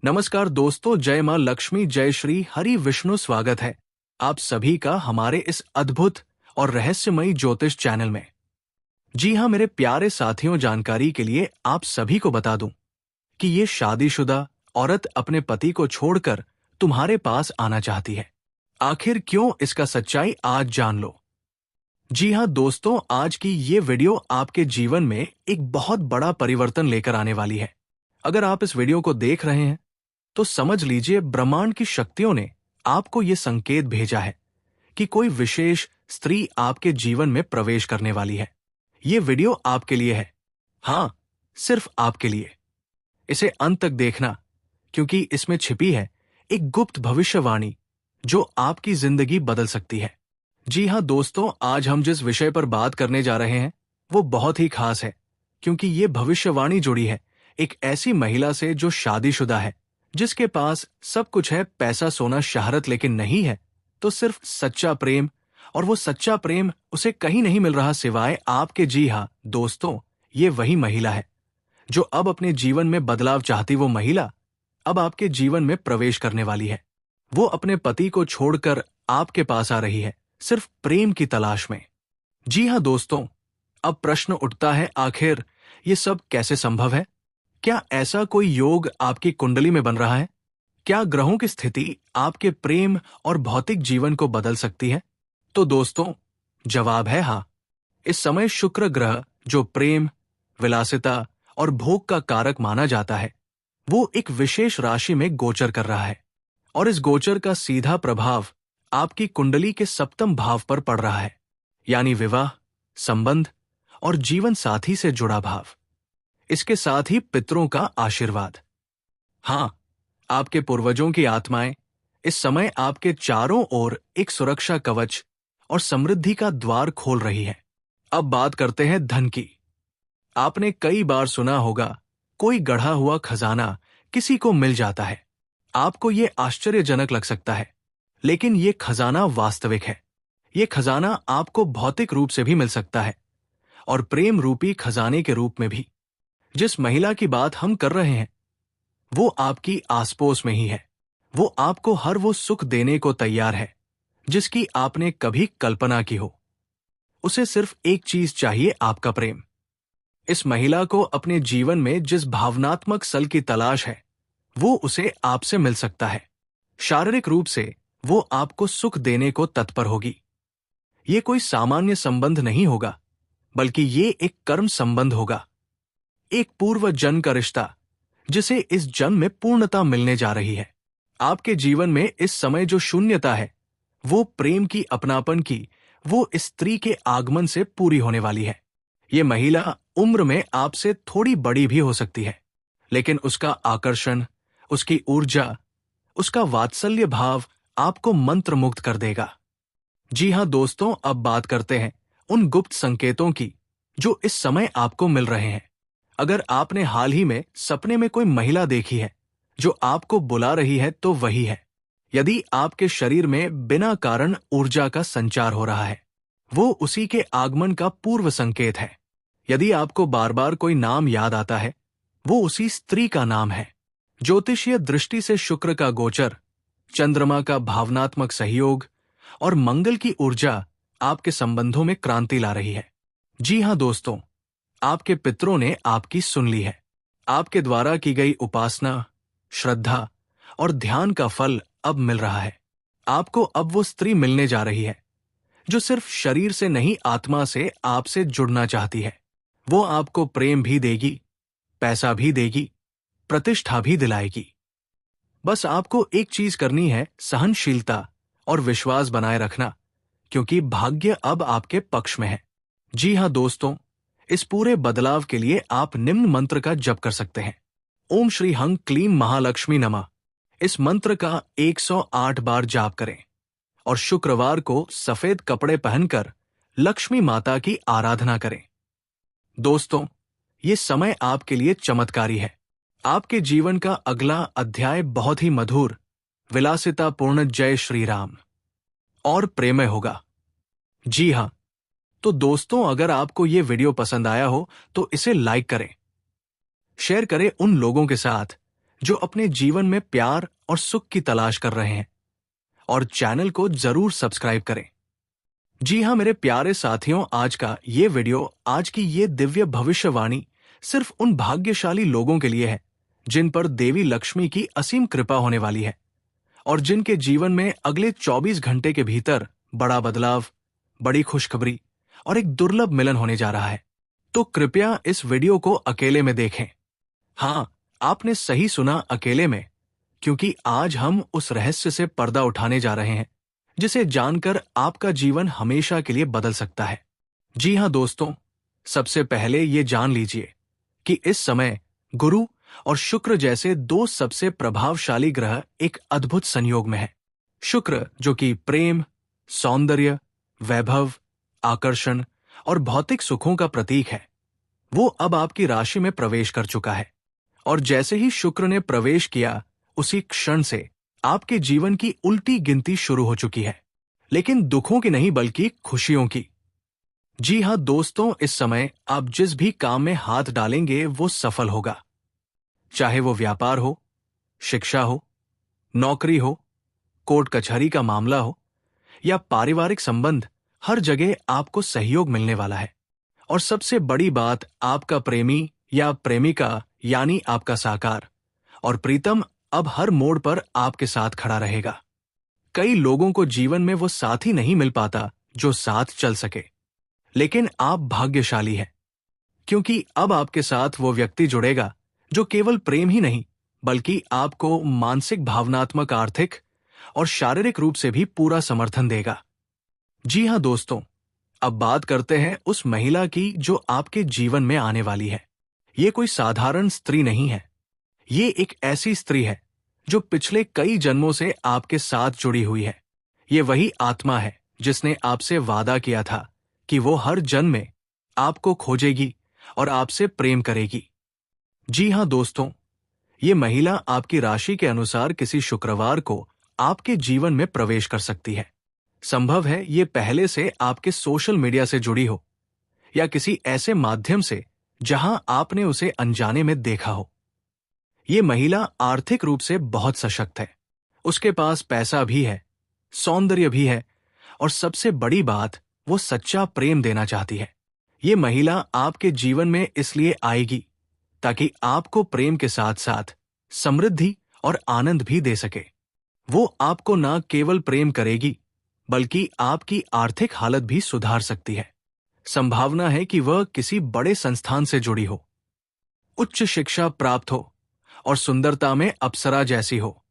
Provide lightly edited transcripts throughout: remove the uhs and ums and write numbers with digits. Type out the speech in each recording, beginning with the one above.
नमस्कार दोस्तों, जय मां लक्ष्मी, जय श्री हरि विष्णु। स्वागत है आप सभी का हमारे इस अद्भुत और रहस्यमयी ज्योतिष चैनल में। जी हाँ मेरे प्यारे साथियों, जानकारी के लिए आप सभी को बता दूं कि ये शादीशुदा औरत अपने पति को छोड़कर तुम्हारे पास आना चाहती है। आखिर क्यों, इसका सच्चाई आज जान लो। जी हाँ दोस्तों, आज की ये वीडियो आपके जीवन में एक बहुत बड़ा परिवर्तन लेकर आने वाली है। अगर आप इस वीडियो को देख रहे हैं तो समझ लीजिए ब्रह्मांड की शक्तियों ने आपको ये संकेत भेजा है कि कोई विशेष स्त्री आपके जीवन में प्रवेश करने वाली है। ये वीडियो आपके लिए है। हाँ, सिर्फ आपके लिए। इसे अंत तक देखना, क्योंकि इसमें छिपी है एक गुप्त भविष्यवाणी जो आपकी जिंदगी बदल सकती है। जी हाँ दोस्तों, आज हम जिस विषय पर बात करने जा रहे हैं वो बहुत ही खास है, क्योंकि ये भविष्यवाणी जुड़ी है एक ऐसी महिला से जो शादीशुदा है, जिसके पास सब कुछ है, पैसा, सोना, शहरत, लेकिन नहीं है तो सिर्फ सच्चा प्रेम। और वो सच्चा प्रेम उसे कहीं नहीं मिल रहा सिवाय आपके। जी हाँ दोस्तों, ये वही महिला है जो अब अपने जीवन में बदलाव चाहती। वो महिला अब आपके जीवन में प्रवेश करने वाली है। वो अपने पति को छोड़कर आपके पास आ रही है, सिर्फ प्रेम की तलाश में। जी हाँ दोस्तों, अब प्रश्न उठता है, आखिर ये सब कैसे संभव है? क्या ऐसा कोई योग आपकी कुंडली में बन रहा है? क्या ग्रहों की स्थिति आपके प्रेम और भौतिक जीवन को बदल सकती है? तो दोस्तों, जवाब है हाँ। इस समय शुक्र ग्रह, जो प्रेम, विलासिता और भोग का कारक माना जाता है, वो एक विशेष राशि में गोचर कर रहा है। और इस गोचर का सीधा प्रभाव आपकी कुंडली के सप्तम भाव पर पड़ रहा है, यानी विवाह, संबंध और जीवन साथी से जुड़ा भाव। इसके साथ ही पितरों का आशीर्वाद। हाँ, आपके पूर्वजों की आत्माएं इस समय आपके चारों ओर एक सुरक्षा कवच और समृद्धि का द्वार खोल रही है। अब बात करते हैं धन की। आपने कई बार सुना होगा, कोई गढ़ा हुआ खजाना किसी को मिल जाता है। आपको ये आश्चर्यजनक लग सकता है, लेकिन ये खजाना वास्तविक है। ये खजाना आपको भौतिक रूप से भी मिल सकता है और प्रेम रूपी खजाने के रूप में भी। जिस महिला की बात हम कर रहे हैं वो आपकी आसपोस में ही है। वो आपको हर वो सुख देने को तैयार है जिसकी आपने कभी कल्पना की हो। उसे सिर्फ एक चीज चाहिए, आपका प्रेम। इस महिला को अपने जीवन में जिस भावनात्मक सल की तलाश है वो उसे आपसे मिल सकता है। शारीरिक रूप से वो आपको सुख देने को तत्पर होगी। ये कोई सामान्य संबंध नहीं होगा, बल्कि ये एक कर्म संबंध होगा, एक पूर्व जन्म का रिश्ता जिसे इस जन्म में पूर्णता मिलने जा रही है। आपके जीवन में इस समय जो शून्यता है वो प्रेम की, अपनापन की, वो स्त्री के आगमन से पूरी होने वाली है। ये महिला उम्र में आपसे थोड़ी बड़ी भी हो सकती है, लेकिन उसका आकर्षण, उसकी ऊर्जा, उसका वात्सल्य भाव आपको मंत्रमुग्ध कर देगा। जी हाँ दोस्तों, अब बात करते हैं उन गुप्त संकेतों की जो इस समय आपको मिल रहे हैं। अगर आपने हाल ही में सपने में कोई महिला देखी है जो आपको बुला रही है तो वही है। यदि आपके शरीर में बिना कारण ऊर्जा का संचार हो रहा है, वो उसी के आगमन का पूर्व संकेत है। यदि आपको बार बार कोई नाम याद आता है, वो उसी स्त्री का नाम है। ज्योतिषीय दृष्टि से शुक्र का गोचर, चंद्रमा का भावनात्मक सहयोग और मंगल की ऊर्जा आपके संबंधों में क्रांति ला रही है। जी हाँ दोस्तों, आपके पितरों ने आपकी सुन ली है। आपके द्वारा की गई उपासना, श्रद्धा और ध्यान का फल अब मिल रहा है। आपको अब वो स्त्री मिलने जा रही है जो सिर्फ शरीर से नहीं, आत्मा से आपसे जुड़ना चाहती है। वो आपको प्रेम भी देगी, पैसा भी देगी, प्रतिष्ठा भी दिलाएगी। बस आपको एक चीज करनी है, सहनशीलता और विश्वास बनाए रखना, क्योंकि भाग्य अब आपके पक्ष में है। जी हाँ दोस्तों, इस पूरे बदलाव के लिए आप निम्न मंत्र का जप कर सकते हैं। ओम श्री हंग क्लीं महालक्ष्मी नमः। इस मंत्र का 108 बार जाप करें और शुक्रवार को सफेद कपड़े पहनकर लक्ष्मी माता की आराधना करें। दोस्तों, ये समय आपके लिए चमत्कारी है। आपके जीवन का अगला अध्याय बहुत ही मधुर, विलासितापूर्ण, जय श्री राम और प्रेमय होगा। जी हाँ, तो दोस्तों, अगर आपको ये वीडियो पसंद आया हो तो इसे लाइक करें, शेयर करें उन लोगों के साथ जो अपने जीवन में प्यार और सुख की तलाश कर रहे हैं, और चैनल को जरूर सब्सक्राइब करें। जी हाँ मेरे प्यारे साथियों, आज का ये वीडियो, आज की ये दिव्य भविष्यवाणी सिर्फ उन भाग्यशाली लोगों के लिए है जिन पर देवी लक्ष्मी की असीम कृपा होने वाली है और जिनके जीवन में अगले 24 घंटे के भीतर बड़ा बदलाव, बड़ी खुशखबरी और एक दुर्लभ मिलन होने जा रहा है। तो कृपया इस वीडियो को अकेले में देखें। हाँ, आपने सही सुना, अकेले में, क्योंकि आज हम उस रहस्य से पर्दा उठाने जा रहे हैं जिसे जानकर आपका जीवन हमेशा के लिए बदल सकता है। जी हाँ दोस्तों, सबसे पहले ये जान लीजिए कि इस समय गुरु और शुक्र जैसे दो सबसे प्रभावशाली ग्रह एक अद्भुत संयोग में हैं। शुक्र, जो कि प्रेम, सौंदर्य, वैभव, आकर्षण और भौतिक सुखों का प्रतीक है, वो अब आपकी राशि में प्रवेश कर चुका है। और जैसे ही शुक्र ने प्रवेश किया, उसी क्षण से आपके जीवन की उल्टी गिनती शुरू हो चुकी है, लेकिन दुखों की नहीं बल्कि खुशियों की। जी हाँ दोस्तों, इस समय आप जिस भी काम में हाथ डालेंगे वो सफल होगा, चाहे वो व्यापार हो, शिक्षा हो, नौकरी हो, कोर्ट कचहरी का मामला हो या पारिवारिक संबंध, हर जगह आपको सहयोग मिलने वाला है। और सबसे बड़ी बात, आपका प्रेमी या प्रेमिका यानी आपका साकार और प्रीतम अब हर मोड़ पर आपके साथ खड़ा रहेगा। कई लोगों को जीवन में वो साथी नहीं मिल पाता जो साथ चल सके, लेकिन आप भाग्यशाली हैं, क्योंकि अब आपके साथ वो व्यक्ति जुड़ेगा जो केवल प्रेम ही नहीं बल्कि आपको मानसिक, भावनात्मक, आर्थिक और शारीरिक रूप से भी पूरा समर्थन देगा। जी हाँ दोस्तों, अब बात करते हैं उस महिला की जो आपके जीवन में आने वाली है। ये कोई साधारण स्त्री नहीं है, ये एक ऐसी स्त्री है जो पिछले कई जन्मों से आपके साथ जुड़ी हुई है। ये वही आत्मा है जिसने आपसे वादा किया था कि वो हर जन्म में आपको खोजेगी और आपसे प्रेम करेगी। जी हाँ दोस्तों, ये महिला आपकी राशि के अनुसार किसी शुक्रवार को आपके जीवन में प्रवेश कर सकती है। संभव है ये पहले से आपके सोशल मीडिया से जुड़ी हो या किसी ऐसे माध्यम से जहां आपने उसे अनजाने में देखा हो। ये महिला आर्थिक रूप से बहुत सशक्त है, उसके पास पैसा भी है, सौंदर्य भी है और सबसे बड़ी बात, वो सच्चा प्रेम देना चाहती है। ये महिला आपके जीवन में इसलिए आएगी ताकि आपको प्रेम के साथ साथ समृद्धि और आनंद भी दे सके। वो आपको न केवल प्रेम करेगी बल्कि आपकी आर्थिक हालत भी सुधार सकती है। संभावना है कि वह किसी बड़े संस्थान से जुड़ी हो, उच्च शिक्षा प्राप्त हो और सुंदरता में अप्सरा जैसी हो।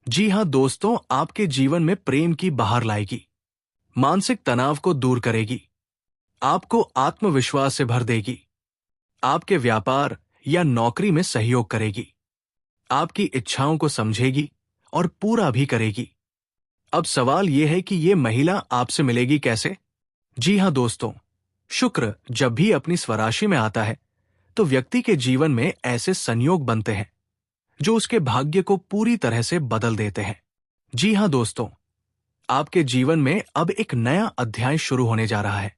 जी हाँ दोस्तों, आपके जीवन में प्रेम की बहार लाएगी, मानसिक तनाव को दूर करेगी, आपको आत्मविश्वास से भर देगी, आपके व्यापार या नौकरी में सहयोग करेगी, आपकी इच्छाओं को समझेगी और पूरा भी करेगी। अब सवाल यह है कि यह महिला आपसे मिलेगी कैसे? जी हाँ दोस्तों, शुक्र जब भी अपनी स्वराशि में आता है तो व्यक्ति के जीवन में ऐसे संयोग बनते हैं जो उसके भाग्य को पूरी तरह से बदल देते हैं। जी हाँ दोस्तों, आपके जीवन में अब एक नया अध्याय शुरू होने जा रहा है,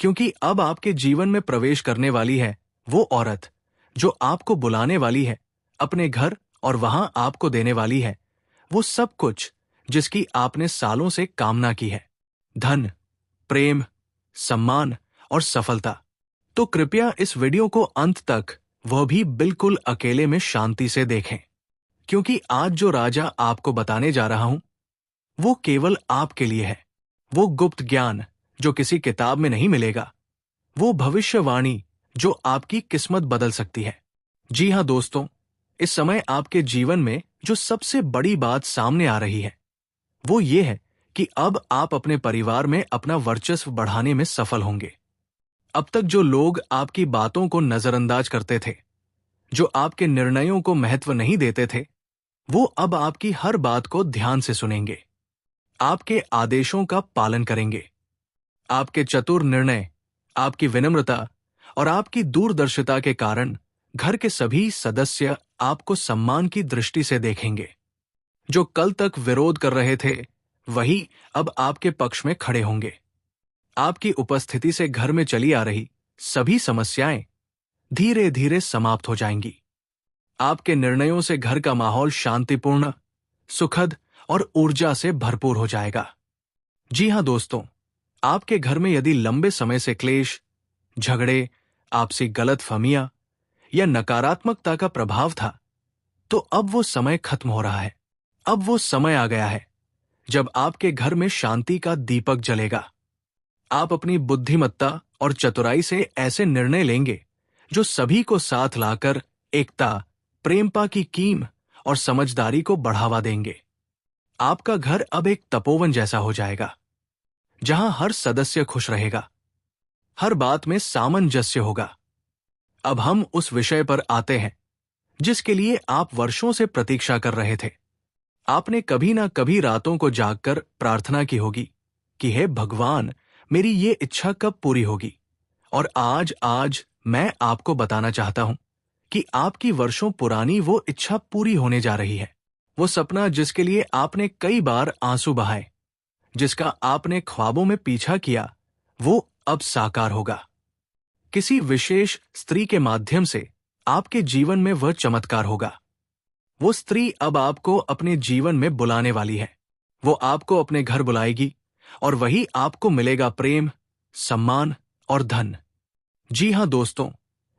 क्योंकि अब आपके जीवन में प्रवेश करने वाली है वो औरत जो आपको बुलाने वाली है अपने घर और वहां आपको देने वाली है वो सब कुछ जिसकी आपने सालों से कामना की है, धन, प्रेम, सम्मान और सफलता। तो कृपया इस वीडियो को अंत तक, वह भी बिल्कुल अकेले में, शांति से देखें, क्योंकि आज जो राजा आपको बताने जा रहा हूं वो केवल आपके लिए है। वो गुप्त ज्ञान जो किसी किताब में नहीं मिलेगा, वो भविष्यवाणी जो आपकी किस्मत बदल सकती है। जी हाँ दोस्तों, इस समय आपके जीवन में जो सबसे बड़ी बात सामने आ रही है वो ये है कि अब आप अपने परिवार में अपना वर्चस्व बढ़ाने में सफल होंगे। अब तक जो लोग आपकी बातों को नजरअंदाज करते थे, जो आपके निर्णयों को महत्व नहीं देते थे, वो अब आपकी हर बात को ध्यान से सुनेंगे, आपके आदेशों का पालन करेंगे। आपके चतुर निर्णय, आपकी विनम्रता और आपकी दूरदर्शिता के कारण घर के सभी सदस्य आपको सम्मान की दृष्टि से देखेंगे। जो कल तक विरोध कर रहे थे वही अब आपके पक्ष में खड़े होंगे। आपकी उपस्थिति से घर में चली आ रही सभी समस्याएं धीरे धीरे समाप्त हो जाएंगी। आपके निर्णयों से घर का माहौल शांतिपूर्ण, सुखद और ऊर्जा से भरपूर हो जाएगा। जी हाँ दोस्तों, आपके घर में यदि लंबे समय से क्लेश, झगड़े, आपसी गलतफहमियां या नकारात्मकता का प्रभाव था, तो अब वो समय खत्म हो रहा है। अब वो समय आ गया है जब आपके घर में शांति का दीपक जलेगा। आप अपनी बुद्धिमत्ता और चतुराई से ऐसे निर्णय लेंगे जो सभी को साथ लाकर एकता, प्रेमपा की कीम और समझदारी को बढ़ावा देंगे। आपका घर अब एक तपोवन जैसा हो जाएगा, जहां हर सदस्य खुश रहेगा, हर बात में सामंजस्य होगा। अब हम उस विषय पर आते हैं जिसके लिए आप वर्षों से प्रतीक्षा कर रहे थे। आपने कभी ना कभी रातों को जागकर प्रार्थना की होगी कि हे भगवान, मेरी ये इच्छा कब पूरी होगी। और आज मैं आपको बताना चाहता हूं कि आपकी वर्षों पुरानी वो इच्छा पूरी होने जा रही है। वो सपना जिसके लिए आपने कई बार आंसू बहाए, जिसका आपने ख्वाबों में पीछा किया, वो अब साकार होगा। किसी विशेष स्त्री के माध्यम से आपके जीवन में वह चमत्कार होगा। वो स्त्री अब आपको अपने जीवन में बुलाने वाली है। वो आपको अपने घर बुलाएगी और वही आपको मिलेगा प्रेम, सम्मान और धन। जी हाँ दोस्तों,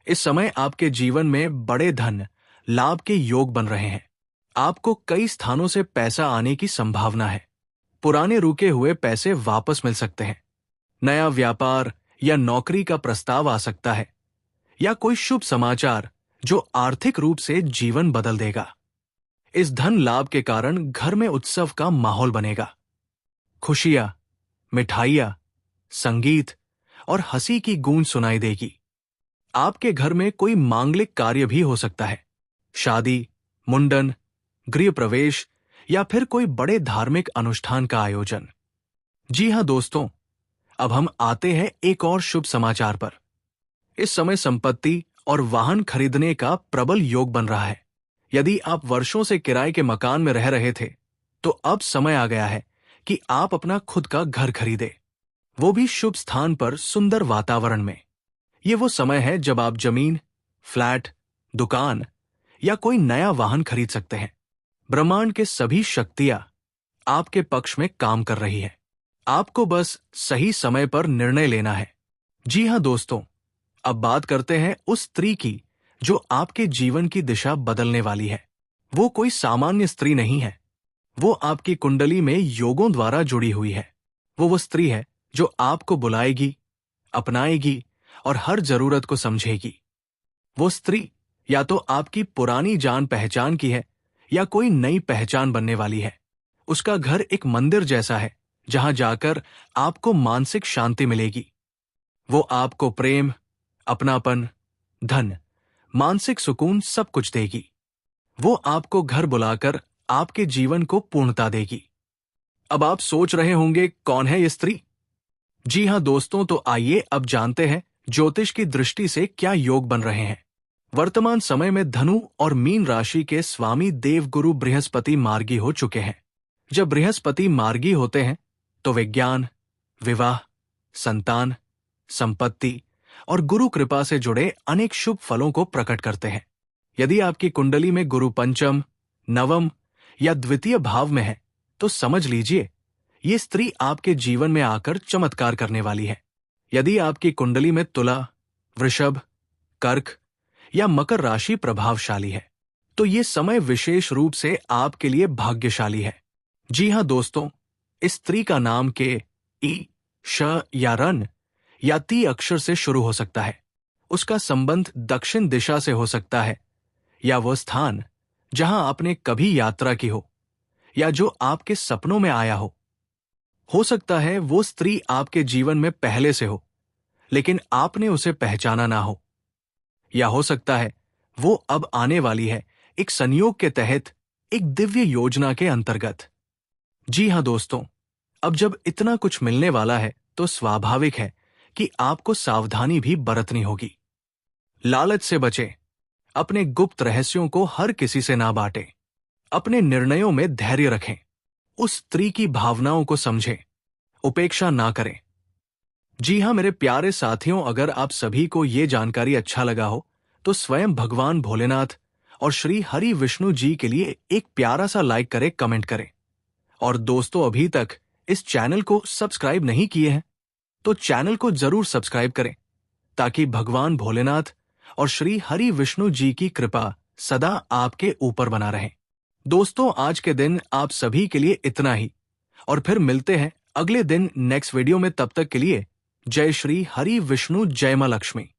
इस समय आपके जीवन में बड़े धन लाभ के योग बन रहे हैं। आपको कई स्थानों से पैसा आने की संभावना है। पुराने रुके हुए पैसे वापस मिल सकते हैं। नया व्यापार या नौकरी का प्रस्ताव आ सकता है, या कोई शुभ समाचार जो आर्थिक रूप से जीवन बदल देगा। इस धन लाभ के कारण घर में उत्सव का माहौल बनेगा। खुशियां, मिठाइयां, संगीत और हंसी की गूंज सुनाई देगी। आपके घर में कोई मांगलिक कार्य भी हो सकता है, शादी, मुंडन, गृह प्रवेश या फिर कोई बड़े धार्मिक अनुष्ठान का आयोजन। जी हाँ दोस्तों, अब हम आते हैं एक और शुभ समाचार पर। इस समय संपत्ति और वाहन खरीदने का प्रबल योग बन रहा है। यदि आप वर्षों से किराए के मकान में रह रहे थे, तो अब समय आ गया है कि आप अपना खुद का घर खरीदे, वो भी शुभ स्थान पर, सुंदर वातावरण में। ये वो समय है जब आप जमीन, फ्लैट, दुकान या कोई नया वाहन खरीद सकते हैं। ब्रह्मांड के सभी शक्तियां आपके पक्ष में काम कर रही है। आपको बस सही समय पर निर्णय लेना है। जी हाँ दोस्तों, अब बात करते हैं उस स्त्री की जो आपके जीवन की दिशा बदलने वाली है। वो कोई सामान्य स्त्री नहीं है। वो आपकी कुंडली में योगों द्वारा जुड़ी हुई है। वो स्त्री है जो आपको बुलाएगी, अपनाएगी और हर जरूरत को समझेगी। वो स्त्री या तो आपकी पुरानी जान पहचान की है या कोई नई पहचान बनने वाली है। उसका घर एक मंदिर जैसा है जहां जाकर आपको मानसिक शांति मिलेगी। वो आपको प्रेम, अपनापन, धन, मानसिक सुकून सब कुछ देगी। वो आपको घर बुलाकर आपके जीवन को पूर्णता देगी। अब आप सोच रहे होंगे, कौन है ये स्त्री? जी हाँ दोस्तों, तो आइए अब जानते हैं ज्योतिष की दृष्टि से क्या योग बन रहे हैं। वर्तमान समय में धनु और मीन राशि के स्वामी देवगुरु बृहस्पति मार्गी हो चुके हैं। जब बृहस्पति मार्गी होते हैं तो विज्ञान, विवाह, संतान, संपत्ति और गुरु कृपा से जुड़े अनेक शुभ फलों को प्रकट करते हैं। यदि आपकी कुंडली में गुरु पंचम, नवम या द्वितीय भाव में है, तो समझ लीजिए ये स्त्री आपके जीवन में आकर चमत्कार करने वाली है। यदि आपकी कुंडली में तुला, वृषभ, कर्क या मकर राशि प्रभावशाली है, तो ये समय विशेष रूप से आपके लिए भाग्यशाली है। जी हाँ दोस्तों, इस स्त्री का नाम के ई, श या रन या ती अक्षर से शुरू हो सकता है। उसका संबंध दक्षिण दिशा से हो सकता है, या वह स्थान जहां आपने कभी यात्रा की हो या जो आपके सपनों में आया हो सकता है वो स्त्री आपके जीवन में पहले से हो, लेकिन आपने उसे पहचाना ना हो। या हो सकता है वो अब आने वाली है, एक संयोग के तहत, एक दिव्य योजना के अंतर्गत। जी हाँ दोस्तों, अब जब इतना कुछ मिलने वाला है तो स्वाभाविक है कि आपको सावधानी भी बरतनी होगी। लालच से बचें, अपने गुप्त रहस्यों को हर किसी से ना बांटें, अपने निर्णयों में धैर्य रखें, उस स्त्री की भावनाओं को समझें, उपेक्षा ना करें। जी हाँ मेरे प्यारे साथियों, अगर आप सभी को ये जानकारी अच्छा लगा हो तो स्वयं भगवान भोलेनाथ और श्री हरि विष्णु जी के लिए एक प्यारा सा लाइक करें, कमेंट करें। और दोस्तों, अभी तक इस चैनल को सब्सक्राइब नहीं किए हैं तो चैनल को जरूर सब्सक्राइब करें, ताकि भगवान भोलेनाथ और श्री हरि विष्णु जी की कृपा सदा आपके ऊपर बना रहे। दोस्तों, आज के दिन आप सभी के लिए इतना ही, और फिर मिलते हैं अगले दिन नेक्स्ट वीडियो में। तब तक के लिए जय श्री हरि विष्णु, जय मां लक्ष्मी।